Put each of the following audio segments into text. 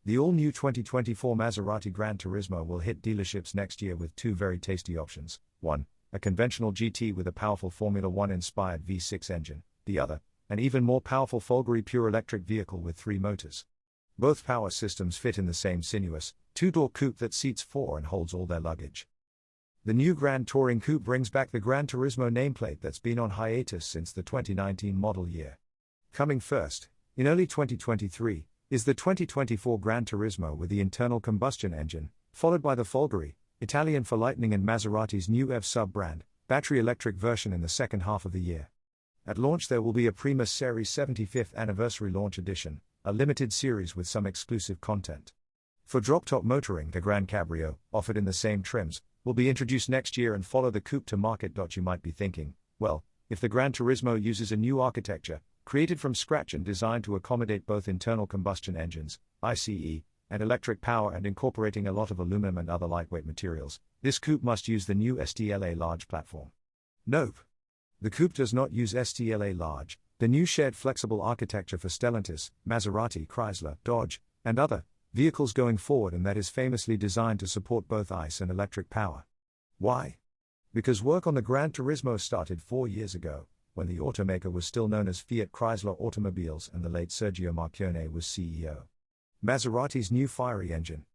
The all-new 2024 Maserati GranTurismo will hit dealerships next year with two very tasty options. One, a conventional GT with a powerful Formula One-inspired V6 engine. The other, an even more powerful Folgore pure electric vehicle with 3 motors. Both power systems fit in the same sinuous, two-door coupe that seats 4 and holds all their luggage. The new Grand Touring Coupe brings back the GranTurismo nameplate that's been on hiatus since the 2019 model year. Coming first, in early 2023, is the 2024 GranTurismo with the internal combustion engine, followed by the Folgore, Italian for Lightning, and Maserati's new EV sub-brand, battery electric version in the second half of the year. At launch there will be a Primus Series 75th Anniversary Launch Edition, a limited series with some exclusive content. For drop-top motoring, the Gran Cabrio, offered in the same trims, will be introduced next year and follow the coupe to market. You might be thinking, well, if the GranTurismo uses a new architecture, created from scratch and designed to accommodate both internal combustion engines, ICE, and electric power, and incorporating a lot of aluminum and other lightweight materials, this coupe must use the new STLA Large platform. Nope. The coupe does not use STLA Large, the new shared flexible architecture for Stellantis, Maserati, Chrysler, Dodge, and other vehicles going forward, and that is famously designed to support both ICE and electric power. Why? Because work on the GranTurismo started 4 years ago, when the automaker was still known as Fiat Chrysler Automobiles and the late Sergio Marchionne was CEO. Maserati's new fiery engine.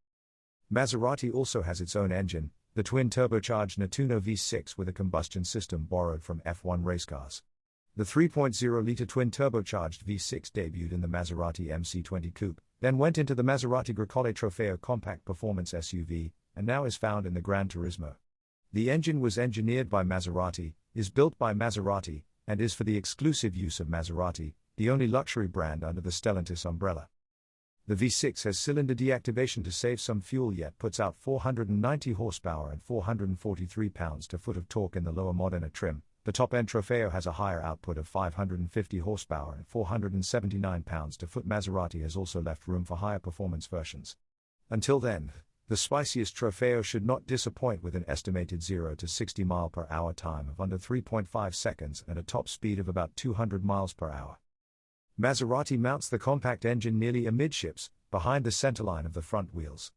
Maserati also has its own engine, the twin-turbocharged Nettuno V6 with a combustion system borrowed from F1 race cars. The 3.0-litre twin-turbocharged V6 debuted in the Maserati MC20 Coupe, then went into the Maserati Grecale Trofeo compact performance SUV, and now is found in the GranTurismo. The engine was engineered by Maserati, is built by Maserati, and is for the exclusive use of Maserati, the only luxury brand under the Stellantis umbrella. The V6 has cylinder deactivation to save some fuel, yet puts out 490 horsepower and 443 pounds-to-foot of torque in the lower Modena trim. The top-end Trofeo has a higher output of 550 horsepower and 479 pounds-to-foot. Maserati has also left room for higher performance versions. Until then, the spiciest Trofeo should not disappoint with an estimated 0 to 60 mph time of under 3.5 seconds and a top speed of about 200 mph. Maserati mounts the compact engine nearly amidships, behind the centerline of the front wheels.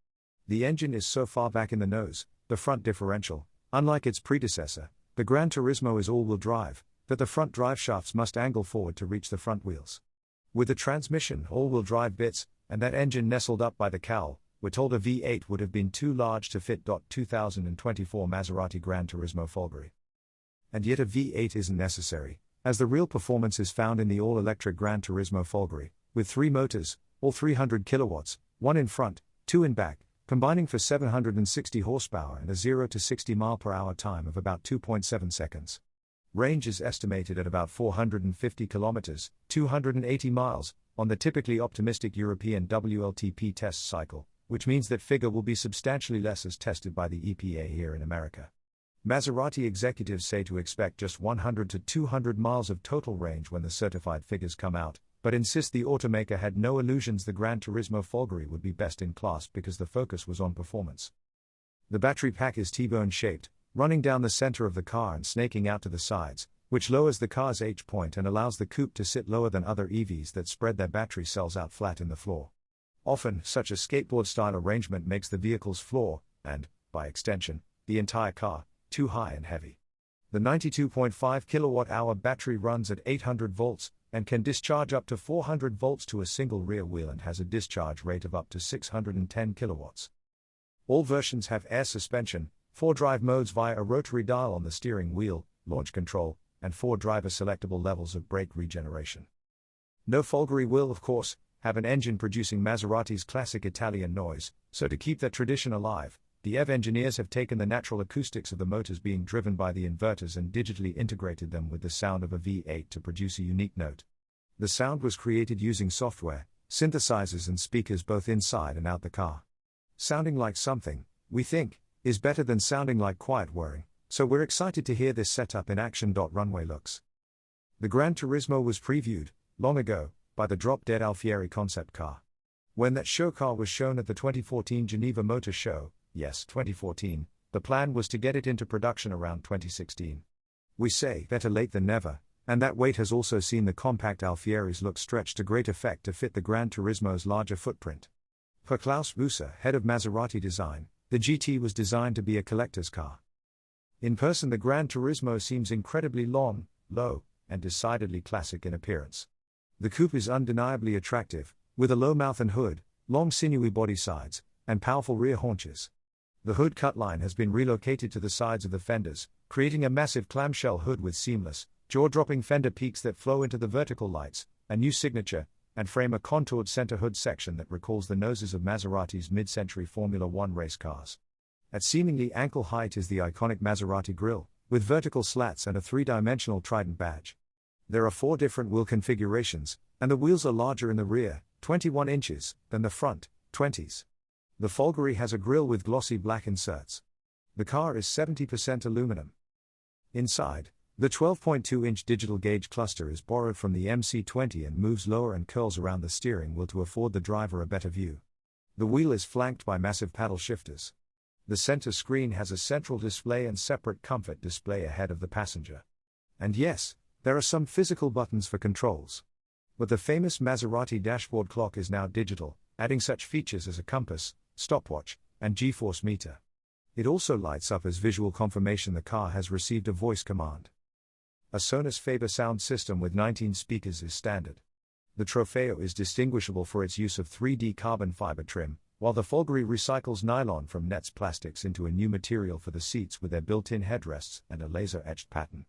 The engine is so far back in the nose, the front differential, unlike its predecessor, the GranTurismo, is all-wheel drive, that the front drive shafts must angle forward to reach the front wheels. With the transmission all-wheel drive bits, and that engine nestled up by the cowl, we're told a V8 would have been too large to fit. 2024 Maserati GranTurismo Folgore. And yet a V8 isn't necessary, as the real performance is found in the all-electric GranTurismo Folgore, with 3 motors, all 300 kilowatts, 1 in front, 2 in back, combining for 760 horsepower and a 0 to 60 mph time of about 2.7 seconds. Range is estimated at about 450 kilometers, 280 miles, on the typically optimistic European WLTP test cycle, which means that figure will be substantially less as tested by the EPA here in America. Maserati executives say to expect just 100 to 200 miles of total range when the certified figures come out, but insist the automaker had no illusions the GranTurismo Folgore would be best in class because the focus was on performance. The battery pack is T-bone shaped, running down the center of the car and snaking out to the sides, which lowers the car's H-point and allows the coupe to sit lower than other EVs that spread their battery cells out flat in the floor. Often, such a skateboard-style arrangement makes the vehicle's floor, and, by extension, the entire car, too high and heavy. The 92.5 kilowatt-hour battery runs at 800 volts, and can discharge up to 400 volts to a single rear wheel and has a discharge rate of up to 610 kilowatts. All versions have air suspension, 4 drive modes via a rotary dial on the steering wheel, launch control, and 4 driver selectable levels of brake regeneration. No Folgore will, of course, have an engine producing Maserati's classic Italian noise, so to keep that tradition alive, the EV engineers have taken the natural acoustics of the motors being driven by the inverters and digitally integrated them with the sound of a V8 to produce a unique note. The sound was created using software, synthesizers and speakers both inside and out the car. Sounding like something, we think, is better than sounding like quiet whirring, so we're excited to hear this setup in action. Runway looks. The GranTurismo was previewed, long ago, by the drop-dead Alfieri concept car. When that show car was shown at the 2014 Geneva Motor Show, yes, 2014, the plan was to get it into production around 2016. We say, better late than never, and that wait has also seen the compact Alfieris look stretched to great effect to fit the GranTurismo's larger footprint. Per Klaus Buser, head of Maserati design, the GT was designed to be a collector's car. In person, the GranTurismo seems incredibly long, low, and decidedly classic in appearance. The coupe is undeniably attractive, with a low mouth and hood, long sinewy body sides, and powerful rear haunches. The hood cut line has been relocated to the sides of the fenders, creating a massive clamshell hood with seamless, jaw-dropping fender peaks that flow into the vertical lights, a new signature, and frame a contoured center hood section that recalls the noses of Maserati's mid-century Formula One race cars. At seemingly ankle height is the iconic Maserati grille, with vertical slats and a three-dimensional trident badge. There are 4 different wheel configurations, and the wheels are larger in the rear, 21 inches, than the front, 20s. The Folgore has a grille with glossy black inserts. The car is 70% aluminum. Inside, the 12.2-inch digital gauge cluster is borrowed from the MC20 and moves lower and curls around the steering wheel to afford the driver a better view. The wheel is flanked by massive paddle shifters. The center screen has a central display and separate comfort display ahead of the passenger. And yes, there are some physical buttons for controls. But the famous Maserati dashboard clock is now digital, adding such features as a compass, stopwatch, and G-force meter. It also lights up as visual confirmation the car has received a voice command. A Sonos Faber sound system with 19 speakers is standard. The Trofeo is distinguishable for its use of 3D carbon fiber trim, while the Folgore recycles nylon from Nets plastics into a new material for the seats with their built-in headrests and a laser-etched pattern.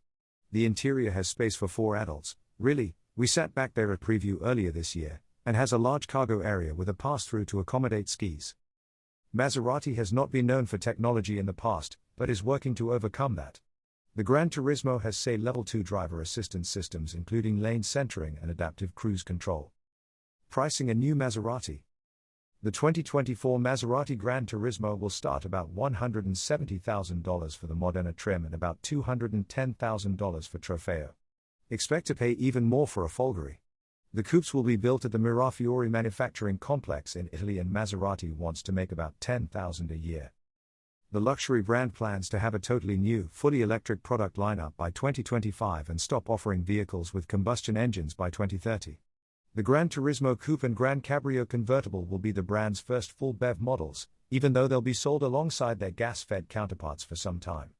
The interior has space for 4 adults. Really, we sat back there at preview earlier this year, and has a large cargo area with a pass-through to accommodate skis. Maserati has not been known for technology in the past, but is working to overcome that. The GranTurismo has SAE Level 2 driver assistance systems including lane centering and adaptive cruise control. Pricing a new Maserati. The 2024 Maserati GranTurismo will start about $170,000 for the Modena trim and about $210,000 for Trofeo. Expect to pay even more for a Folgore. The coupes will be built at the Mirafiori manufacturing complex in Italy, and Maserati wants to make about $10,000 a year. The luxury brand plans to have a totally new, fully electric product lineup by 2025 and stop offering vehicles with combustion engines by 2030. The GranTurismo Coupe and Gran Cabrio Convertible will be the brand's first full BEV models, even though they'll be sold alongside their gas-fed counterparts for some time.